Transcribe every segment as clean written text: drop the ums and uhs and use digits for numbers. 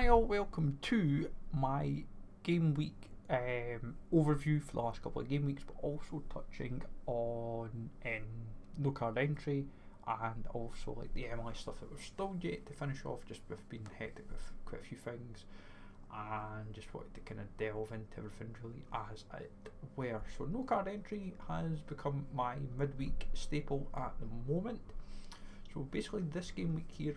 Hi all, welcome to my game week overview for the last couple of game weeks, but also touching on no card entry and also like the MI stuff that we're still yet to finish off. Just we've been hectic with quite a few things and just wanted to kind of delve into everything really as it were. So no card entry has become my midweek staple at the moment. So basically this game week here,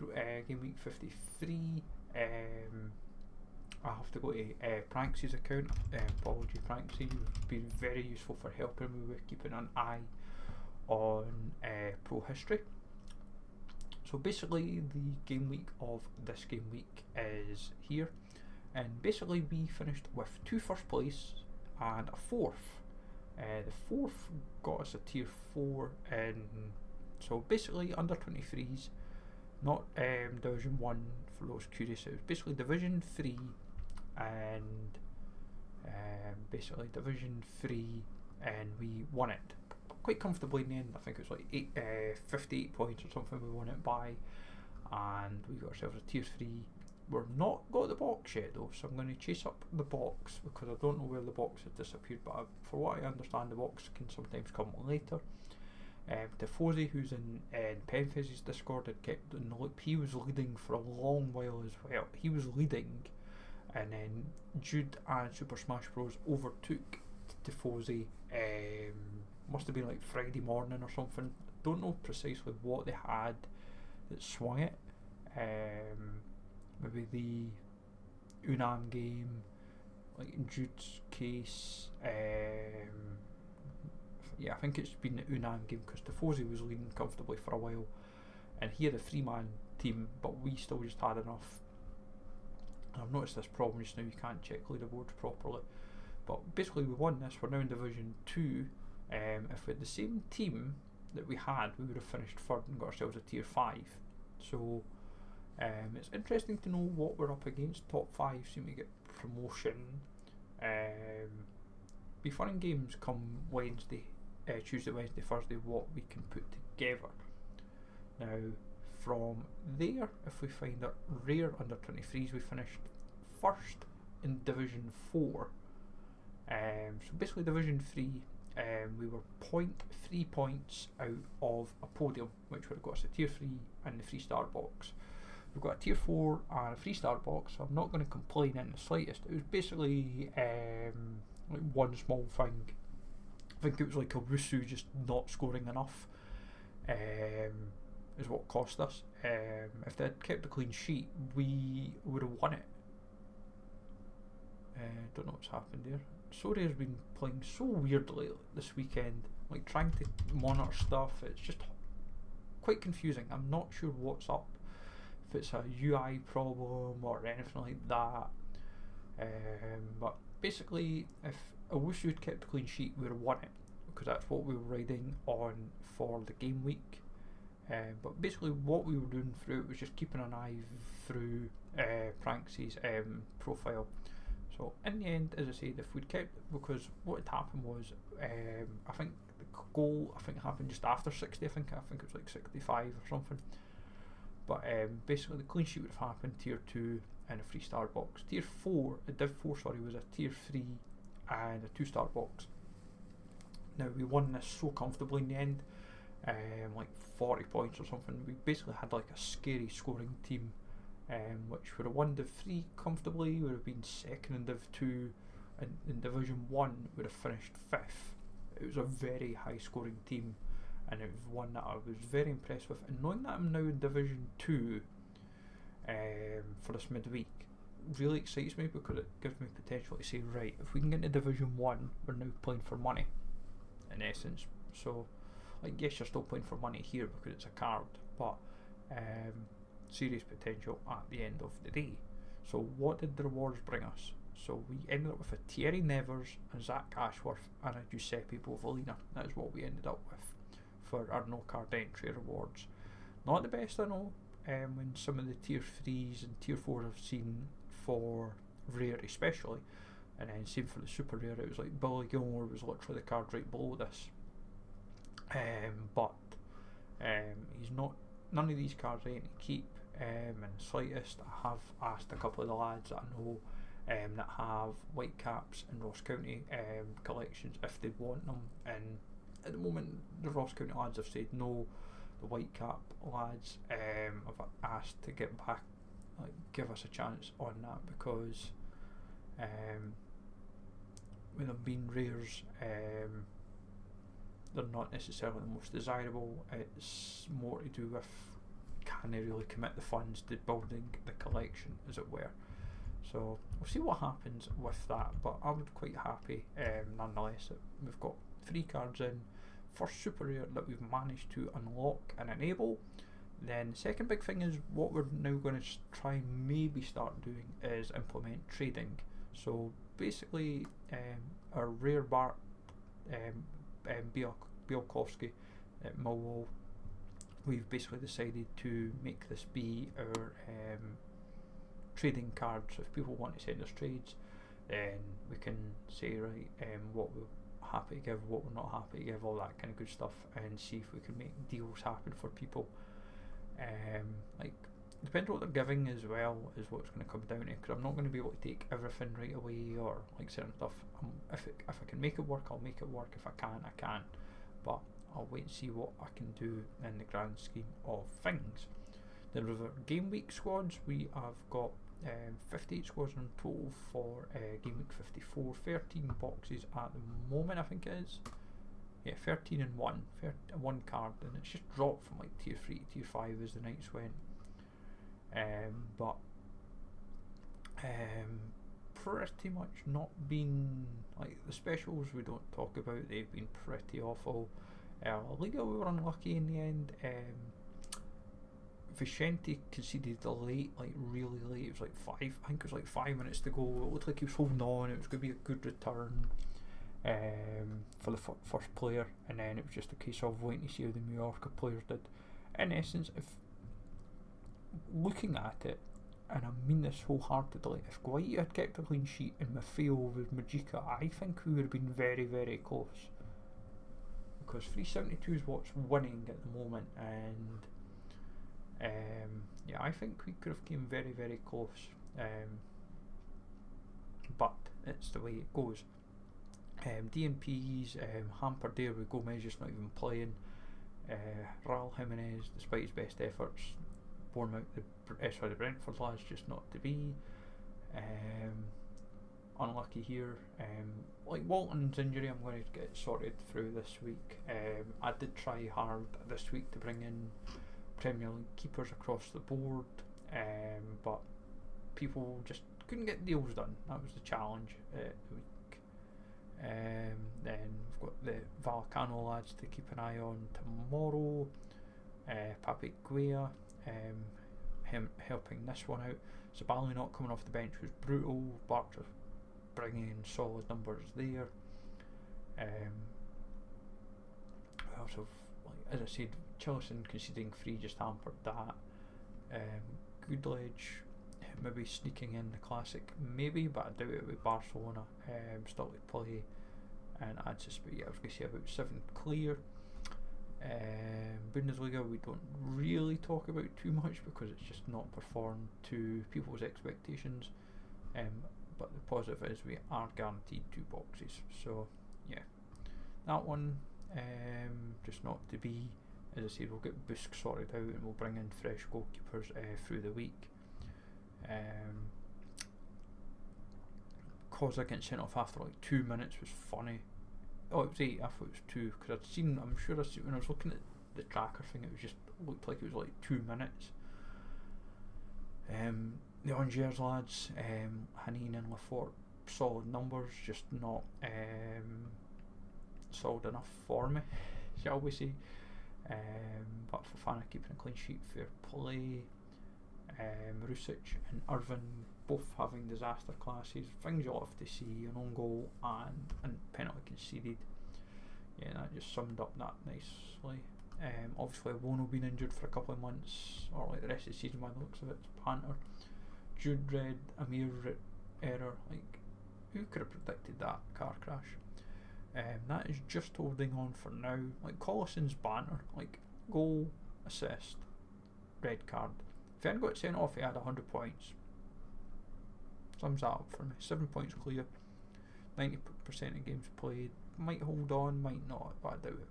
game week 53, I have to go to Pranks' account. Apology Pranks, you've been very useful for helping me with keeping an eye on pro history. So basically the game week of this game week is here, and basically we finished with 2 first place and a 4th. The 4th got us a tier 4 in, so basically under 23s, not Division 1 for those curious. It was basically Division 3 and basically Division 3, and we won it quite comfortably in the end. I think it was like 58 points or something we won it by, and we got ourselves a tier 3. We're not got the box yet though, so I'm going to chase up the box because I don't know where the box has disappeared, but for what I understand the box can sometimes come later. Tifosi, who's in Penfiz's Discord, had kept in the loop. He was leading for a long while as well. He was leading, and then Jude and Super Smash Bros overtook Tifosi. Must have been like Friday morning or something. Don't know precisely what they had that swung it. Maybe the Unam game, like in Jude's case. Yeah, I think it's been the Unam game because Tifosi was leading comfortably for a while, and he had a 3-man team, but we still just had enough. And I've noticed this problem just now, you can't check leaderboards properly. But basically we won this, we're now in Division 2. If we had the same team that we had, we would have finished 3rd and got ourselves a tier 5. So it's interesting to know what we're up against. Top 5 seem to get promotion. Be fun in games come Wednesday, Tuesday, Wednesday, Thursday, what we can put together. Now from there, if we find that rare under 23s, we finished 1st in Division 4. So basically Division 3, we were 0.3 points out of a podium, which would have got us a tier 3 and the 3-star box. We've got a tier 4 and a 3-star box, so I'm not going to complain in the slightest. It was basically like one small thing. I think it was like Owusu just not scoring enough is what cost us. If they had kept a clean sheet, we would have won it. Don't know what's happened there. Sorare has been playing so weirdly this weekend, like trying to monitor stuff. It's just quite confusing. I'm not sure what's up, if it's a UI problem or anything like that. But basically, if Owusu had kept a clean sheet, we would have won it, because that's what we were riding on for the game week. But basically what we were doing through it was just keeping an eye through Pranks' profile. So in the end, as I said, if we'd kept, because what had happened was, I think the goal happened just after 60, I think it was like 65 or something. But basically the clean sheet would have happened tier 2 and a 3-star box. Tier 4, Div 4 sorry, was a tier 3 and a 2-star box. Now we won this so comfortably in the end, like 40 points or something. We basically had like a scary scoring team, which would have won Div 3 comfortably, would have been 2nd in Div 2, and in Division 1 would have finished 5th. It was a very high scoring team, and it was one that I was very impressed with. And knowing that I'm now in Division 2 for this midweek really excites me, because it gives me potential to say, right, if we can get into Division 1, we're now playing for money, in essence. So, like, yes, you're still playing for money here because it's a card, but serious potential at the end of the day. So what did the rewards bring us? So we ended up with a Thierry Nevers, a Zach Ashworth, and a Giuseppe Bovalina. That is what we ended up with for our no card entry rewards. Not the best, I know, when some of the tier 3s and tier 4s I've seen for rare especially, and then same for the super rare. It was like Billy Gilmore was literally the card right below this, but he's not, none of these cards are going to keep. in the slightest. I have asked a couple of the lads that I know that have Whitecaps and Ross County collections if they want them, and at the moment the Ross County lads have said no. The Whitecap lads have asked to get back, like, give us a chance on that, because with them being rares, they're not necessarily the most desirable. It's more to do with, can they really commit the funds to building the collection, as it were. So we'll see what happens with that, but I would quite happy nonetheless that we've got 3 cards in, first super rare that we've managed to unlock and enable. Then the second big thing is what we're now going to try and maybe start doing is implement trading. So basically our rare Bart Bielkowski at Millwall, we've basically decided to make this be our trading card. So if people want to send us trades, then we can say, right, what we're happy to give, what we're not happy to give, all that kind of good stuff, and see if we can make deals happen for people. Like, depending on what they're giving as well is what it's going to come down to, because I'm not going to be able to take everything right away, or like certain stuff. If I can make it work, I'll make it work. If I can't, I can't. But I'll wait and see what I can do in the grand scheme of things. The game week squads, we have got 58 squads in total for game week 54, 13 boxes at the moment, I think it is. Yeah, 13 and 1, one card, and it's just dropped from like tier 3 to tier 5 as the nights went. But pretty much not been, like, the specials we don't talk about, they've been pretty awful. La Liga, we were unlucky in the end. Vicente conceded late, like really late. It was like I think it was like 5 minutes to go. It looked like he was holding on. It was going to be a good return for the first player, and then it was just a case of waiting to see how the Mallorca players did. In essence, if looking at it, and I mean this wholeheartedly, if Guaita had kept a clean sheet and Maffeo with Majica, I think we would have been very, very close. Because 372 is what's winning at the moment, and yeah, I think we could have came very, very close. But it's the way it goes. DNP's hampered there with Gomez just not even playing. Raul Jimenez, despite his best efforts, Bournemouth, the Brentford lads, just not to be. Unlucky here. Like Walton's injury, I'm going to get sorted through this week. I did try hard this week to bring in Premier League keepers across the board, but people just couldn't get deals done. That was the challenge the week. Then we've got the Vallecano lads to keep an eye on tomorrow. Pape Guia, him helping this one out. Sabali not coming off the bench was brutal. Bartra bringing in solid numbers there. We also, like, as I said, Chilson conceding 3 just hampered that. Goodledge maybe sneaking in the classic, maybe, but I doubt it with Barcelona still to play. And I'd suspect, yeah, I was going to say about 7 clear. Bundesliga we don't really talk about too much because it's just not performed to people's expectations. But the positive is we are guaranteed 2 boxes. So yeah, that one just not to be. As I said, we'll get Busk sorted out and we'll bring in fresh goalkeepers through the week. Koza getting sent off after like 2 minutes was funny. Oh, it was 8. I thought it was 2 because I'd seen. I'm sure I seen when I was looking at the tracker thing. It was just looked like it was like 2 minutes. The Angers lads, Hanin and Lafort, solid numbers, just not solid enough for me, shall we say. But Fofana keeping a clean sheet, fair play. Rusic and Irvin both having disaster classes, things you'll have to see, an own goal and penalty conceded. Yeah, that just summed up that nicely. Obviously Wono been injured for a couple of months, or like the rest of the season by the looks of it. Panther, Jude Red, Amir error, like who could have predicted that car crash? That is just holding on for now. Like Collison's banner, like goal, assist, red card, If he hadn't got sent off, he had 100 points. Sums that up for me. 7 points clear, 90% of games played. Might hold on, might not, but I doubt it.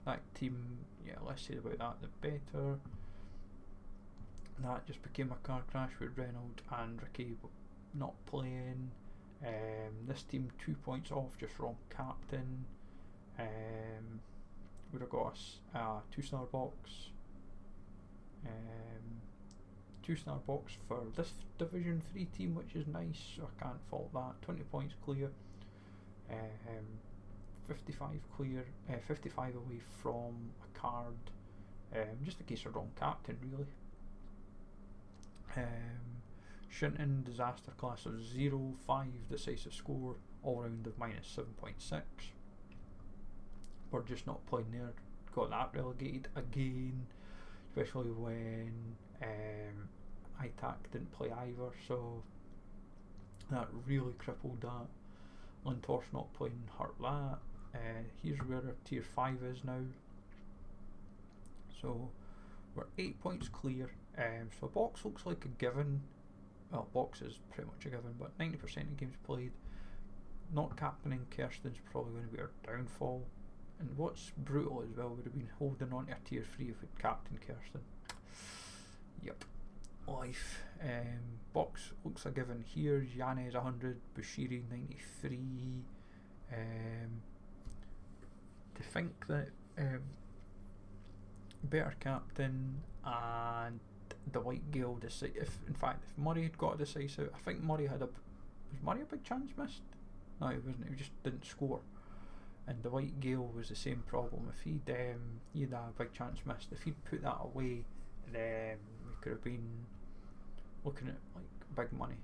That team, yeah, less said about that the better. That just became a car crash with Reynolds and Ricky not playing. This team 2 points off, just wrong captain. Would have got us a 2-star box. 2-star box for this Division 3 team, which is nice, so I can't fault that. 20 points clear. 55 clear, 55 away from a card. Just a case of wrong captain, really. Shinton disaster class of 0, 5 decisive score, all round of -7.6. We're just not playing there. Got that relegated again, especially when ITAC didn't play either, so that really crippled that. Lintorf not playing hurt that. Here's where our tier 5 is now. So we're 8 points clear. So box looks like a given. Well, box is pretty much a given, but 90% of games played. Not captaining Kirsten's probably going to be our downfall. And what's brutal as well would have been holding on to our tier 3 if we'd captained Kirsten. Yep. Life. Box looks a given here. Yanez 100, Bushiri 93. To think that better captain and the White Gale decide. If Murray had got a decisive, I think Murray had was Murray a big chance missed? No, he wasn't. He just didn't score. And the White Gale was the same problem. If he'd had a big chance missed, if he'd put that away, then we could have been looking at like big money.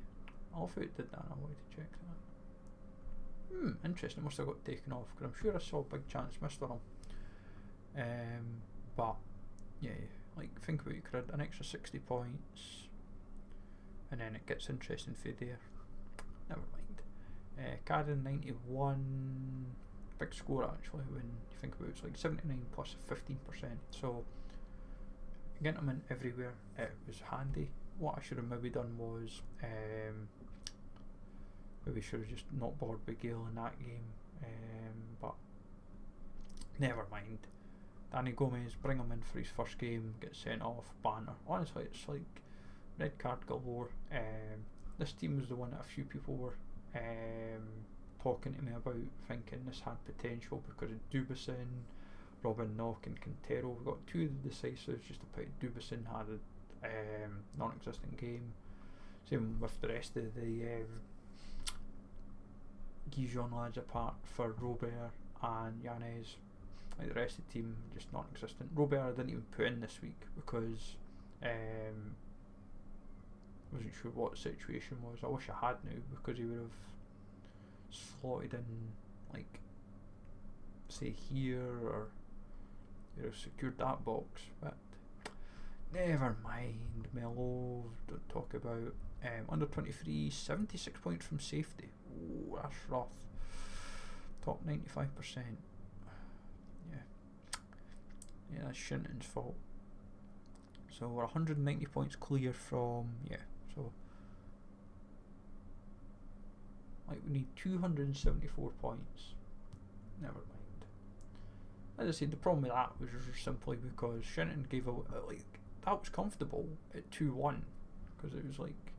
I love how it did that. I wanted to check that. Interesting. It must have got taken off because I'm sure I saw a big chance missed on him. But yeah, like think about it. You could have an extra 60 points, and then it gets interesting for there. Never mind. Cadden 91. Big score actually when you think about it. It's like 79 plus 15%. So getting them in everywhere, it was handy. What I should have maybe done was maybe should have just not bothered with Gale in that game, but never mind. Danny Gomez, bring him in for his first game, get sent off, banner. Honestly, it's like red card galore. This team was the one that a few people were talking to me about, thinking this had potential because of Dubison, Robin Knock and Quintero. We got 2 of the decisives, just about Dubison had a non-existent game. Same with the rest of the Gijon lads apart for Robert and Yanez. Like the rest of the team, just non-existent. Robert I didn't even put in this week because wasn't sure what the situation was. I wish I had now because he would have slotted in, like, say here, or you know, secured that box. But never mind. Melov, don't talk about. Under 23, 76 points from safety. Ooh, that's rough. Top 95%. Yeah, that's Shinton's fault. So we're 190 points clear from, so like we need 274 points. Never mind. As I said, the problem with that was just simply because Shinton gave a like, that was comfortable at 2-1 because it was like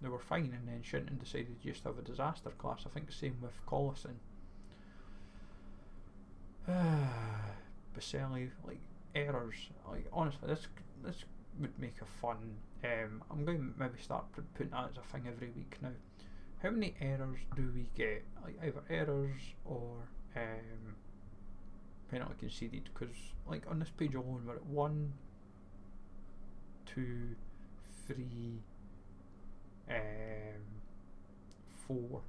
they were fine, and then Shinton decided to just have a disaster class. I think the same with Collison. Baselli, like errors, like honestly this would make a fun. I'm going to maybe start putting that as a thing every week now. How many errors do we get? Like either errors or penalty conceded, because like on this page alone we're at 1, 2, 3, 4.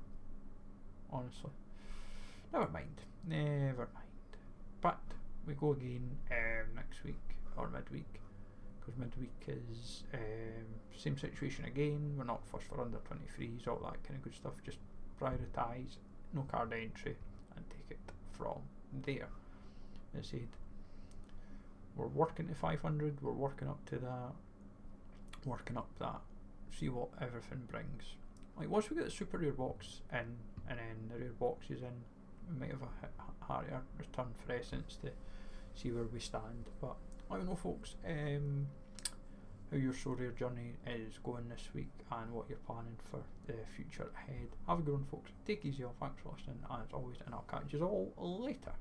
Honestly, never mind. But we go again next week or midweek, because midweek is same situation again. We're not first for under 23s, all that kind of good stuff. Just prioritise, no card entry, and take it from there. As I said, we're working to 500, we're working up to that, see what everything brings. Like once we get the super rare box in, and then the rare box is in, we might have a harder return for Essence to see where we stand. But let me know, folks, how your so rare journey is going this week and what you're planning for the future ahead. Have a good one, folks. Take it easy, thanks for listening as always, and I'll catch you all later.